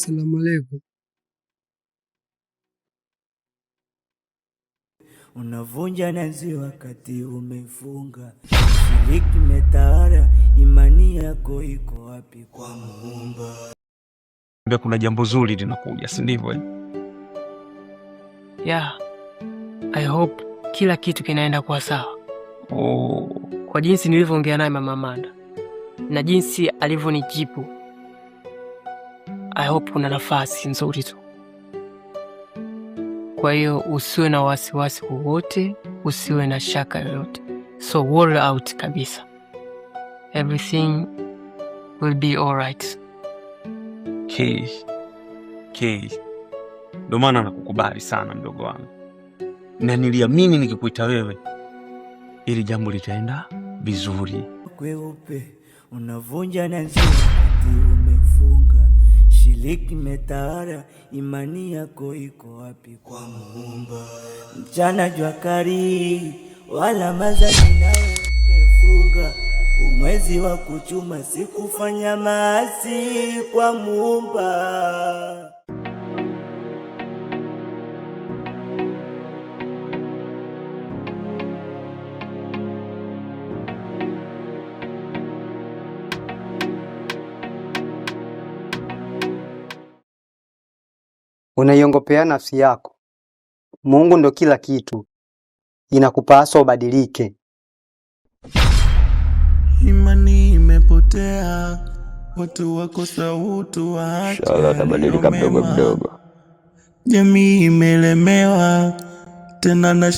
Asalamu alaykum. Unavunja nazi wakati umefunga, shiriki metara, imani yako iko wapi kwa Muumba? Kuna jambo zuri linakuja, si ndivyo? Yeah. I hope kila kitu kinaenda kwa sawa. Kwa jinsi nilivyoongea naye Mama Amanda na jinsi alivyonijibu, I hope kuna nafasi nzuri tu. Kwa hiyo usiwe na wasiwasi wowote, usiwe na shaka yoyote. So worry out kabisa. Everything will be alright. Kay. Ndio maana nakukubali sana mdogo wangu. Na niliamini nikikuita wewe ili jambo litaenda vizuri. Kweupe unavunja nazi wakati umefunga, shiriki metara, imani yako iko wapi kwa Muumba? Mchana jua kali wala mazani nawe umefunga, umwezi wa kuchuma sikufanya maasi kwa Muumba. Unaiongopea nafsi yako. Mungu ndo kila kitu. Inakupaswa ubadilike. Imani imepotea, watu wakosa utu wa tabadilika mdogo mdogo. Jamii imelemewa tena na